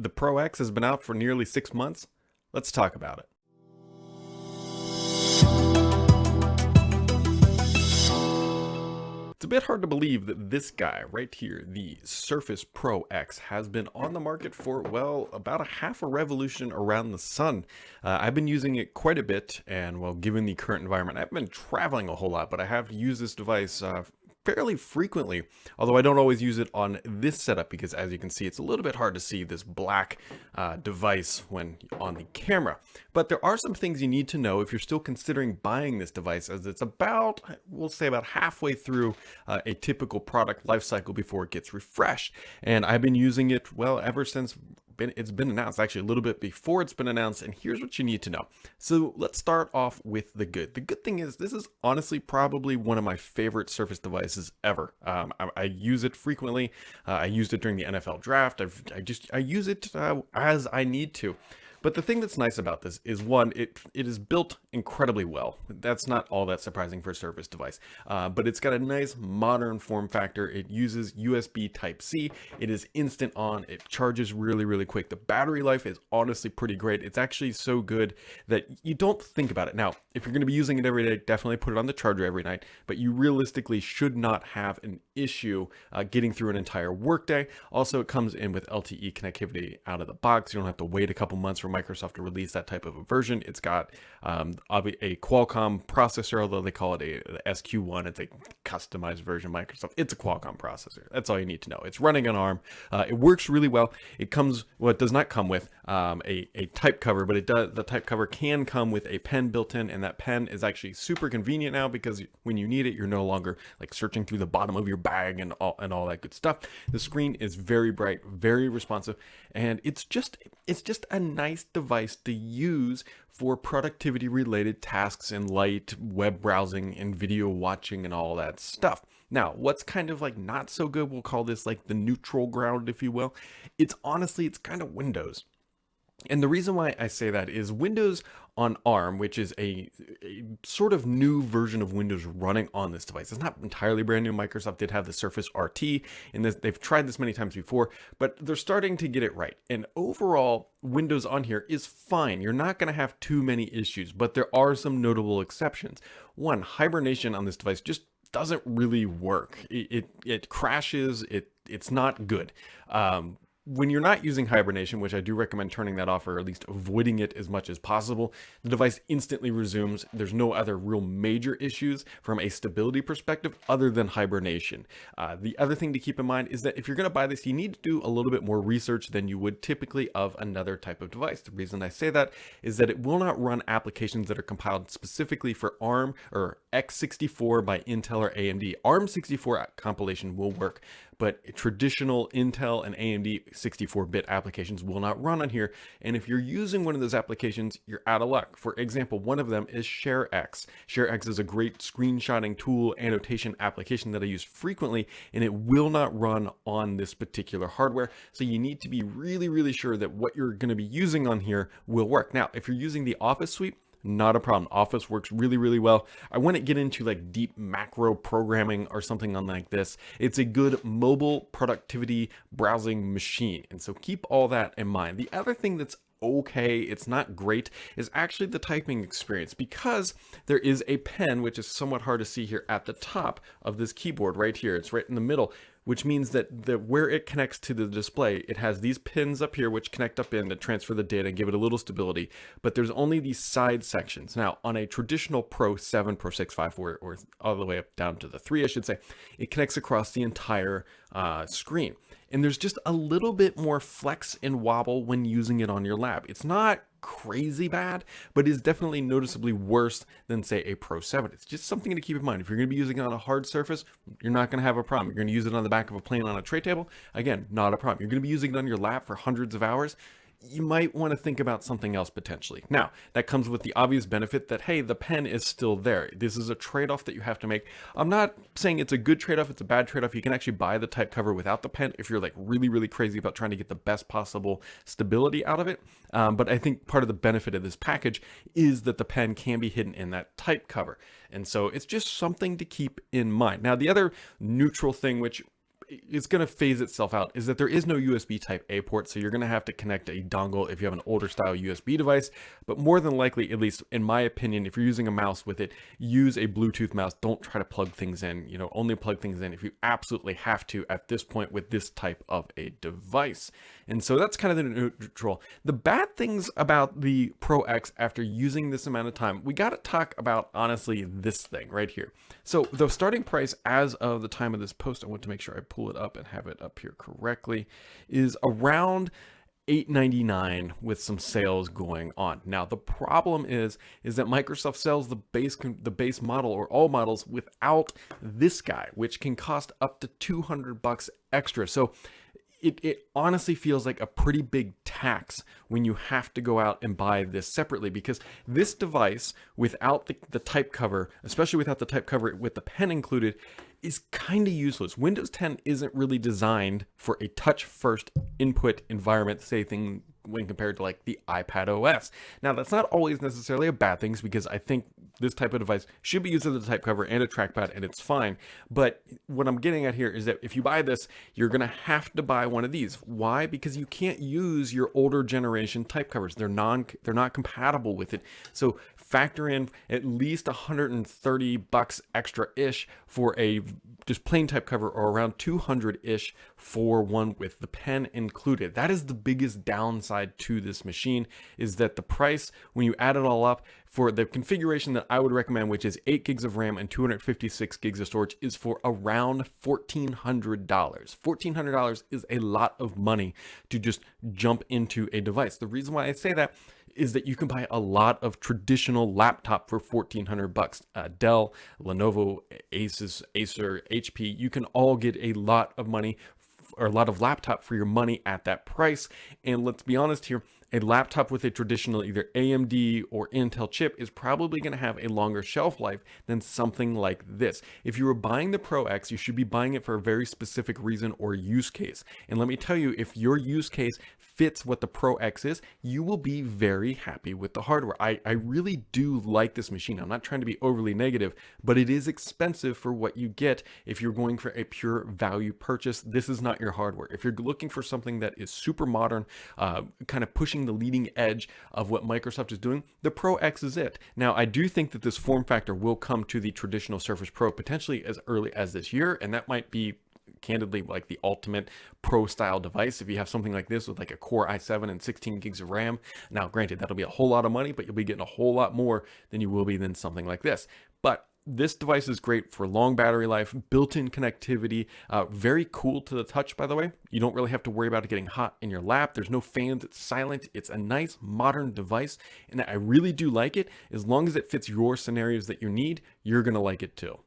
The Pro X has been out for nearly 6 months. Let's talk about it. It's a bit hard to believe that this guy right here, the Surface Pro X, has been on the market for, well, about a half a revolution around the sun. I've been using it quite a bit, and well, given the current environment, I've been traveling a whole lot, but I have used this device fairly frequently, although I don't always use it on this setup because, as you can see, it's a little bit hard to see this black device when on the camera. But there are some things you need to know if you're still considering buying this device, as it's about, we'll say, about halfway through a typical product life cycle before it gets refreshed. And I've been using it, well, ever since it's been announced, actually a little bit before it's been announced, and here's what you need to know. So let's start off with the good. The good thing is this is honestly probably one of my favorite Surface devices ever. I use it frequently. I used it during the NFL draft. I use it as I need to. But the thing that's nice about this is, one, it is built incredibly well. That's not all that surprising for a Surface device, but it's got a nice modern form factor. It uses USB Type-C. It is instant on. It charges really, really quick. The battery life is honestly pretty great. It's actually so good that you don't think about it. Now, if you're going to be using it every day, definitely put it on the charger every night, but you realistically should not have an issue getting through an entire workday. Also, it comes in with Lte Connectivity out of the box. You don't have to wait a couple months for Microsoft to release that type of a version. It's got a Qualcomm processor, although they call it a SQ1. It's a customized version of Microsoft. It's a Qualcomm processor. That's all you need to know. It's running on ARM. It works really well. It comes, well, it does not come with a type cover, but it does. The type cover can come with a pen built in, and that pen is actually super convenient now because when you need it, you're no longer like searching through the bottom of your bag and all that good stuff. The screen is very bright, very responsive, and it's just a nice device to use for productivity related tasks and light web browsing and video watching and all that stuff. Now, what's kind of like not so good, we'll call this like the neutral ground, if you will. It's kind of Windows. And the reason why I say that is Windows on ARM, which is a sort of new version of Windows running on this device. It's not entirely brand new. Microsoft did have the Surface RT, and they've tried this many times before, but they're starting to get it right. And overall, Windows on here is fine. You're not going to have too many issues, but there are some notable exceptions. One, hibernation on this device just doesn't really work. It crashes. It's not good. When you're not using hibernation, which I do recommend turning that off or at least avoiding it as much as possible, the device instantly resumes. There's no other real major issues from a stability perspective other than hibernation. The other thing to keep in mind is that if you're going to buy this, you need to do a little bit more research than you would typically of another type of device. The reason I say that is that it will not run applications that are compiled specifically for ARM or x64 by Intel or AMD. ARM64 compilation will work, but traditional Intel and AMD 64-bit applications will not run on here. And if you're using one of those applications, you're out of luck. For example, one of them is ShareX. ShareX is a great screenshotting tool annotation application that I use frequently, and it will not run on this particular hardware. So you need to be really, really sure that what you're going to be using on here will work. Now, if you're using the Office suite, not a problem. Office works really, really well. I wouldn't get into like deep macro programming or something on like this. It's a good mobile productivity browsing machine. And so keep all that in mind. The other thing that's okay, it's not great, is actually the typing experience, because there is a pen, which is somewhat hard to see here at the top of this keyboard right here. It's right in the middle, which means that where it connects to the display, it has these pins up here which connect up in to transfer the data and give it a little stability, but there's only these side sections. Now, on a traditional Pro 7, Pro 6, 5, or all the way up down to the 3, I should say, it connects across the entire screen. And there's just a little bit more flex and wobble when using it on your lap. It's not crazy bad, but is definitely noticeably worse than, say, a Pro 7. It's just something to keep in mind. If you're going to be using it on a hard surface, you're not going to have a problem. You're going to use it on the back of a plane on a tray table, again, not a problem. You're going to be using it on your lap for hundreds of hours, you might want to think about something else potentially. Now, that comes with the obvious benefit that, hey, the pen is still there. This is a trade-off that you have to make. I'm not saying it's a good trade-off, it's a bad trade-off. You can actually buy the type cover without the pen if you're like really, really crazy about trying to get the best possible stability out of it. But I think part of the benefit of this package is that the pen can be hidden in that type cover. And so it's just something to keep in mind. Now, the other neutral thing, which it's going to phase itself out is that there is no USB type A port. So you're going to have to connect a dongle if you have an older style USB device. But more than likely, at least in my opinion, if you're using a mouse with it, use a Bluetooth mouse. Don't try to plug things in, only plug things in if you absolutely have to at this point with this type of a device. And so that's kind of the neutral. The bad things about the Pro X after using this amount of time, we got to talk about honestly this thing right here. So the starting price as of the time of this post, I want to make sure I pull it up and have it up here correctly, is around $899 with some sales going on. Now the problem is that Microsoft sells the base model or all models without this guy, which can cost up to $200 extra. So it honestly feels like a pretty big tax when you have to go out and buy this separately, because this device without the type cover, especially without the type cover with the pen included, is kind of useless. Windows 10 isn't really designed for a touch first input environment, say thing when compared to like the iPad OS. Now that's not always necessarily a bad thing, because I think this type of device should be used as a type cover and a trackpad, and it's fine. But what I'm getting at here is that if you buy this, you're gonna have to buy one of these. Why? Because you can't use your older generation type covers. They're not compatible with it. So factor in at least $130 extra-ish for a just plain type cover, or around 200-ish for one with the pen included. That is the biggest downside to this machine, is that the price, when you add it all up, for the configuration that I would recommend, which is 8 gigs of RAM and 256 gigs of storage, is for around $1,400. $1,400 is a lot of money to just jump into a device. The reason why I say that is that you can buy a lot of traditional laptop for $1,400. Dell, Lenovo, Asus, Acer, HP, you can all get a lot of money or a lot of laptop for your money at that price. And let's be honest here, a laptop with a traditional either AMD or Intel chip is probably going to have a longer shelf life than something like this. If you were buying the Pro X, you should be buying it for a very specific reason or use case. And let me tell you, if your use case fits what the Pro X is, you will be very happy with the hardware. I really do like this machine. I'm not trying to be overly negative, but it is expensive for what you get. If you're going for a pure value purchase, this is not your hardware. If you're looking for something that is super modern, kind of pushing the leading edge of what Microsoft is doing, the Pro X is it. Now, I do think that this form factor will come to the traditional Surface Pro potentially as early as this year, and that might be candidly like the ultimate pro style device if you have something like this with like a Core i7 and 16 gigs of RAM. Now granted, that'll be a whole lot of money, but you'll be getting a whole lot more than you will be than something like this. But this device is great for long battery life, built-in connectivity, very cool to the touch, by the way. You don't really have to worry about it getting hot in your lap. There's no fans, it's silent. It's a nice modern device, and I really do like it. As long as it fits your scenarios that you need, you're gonna like it too.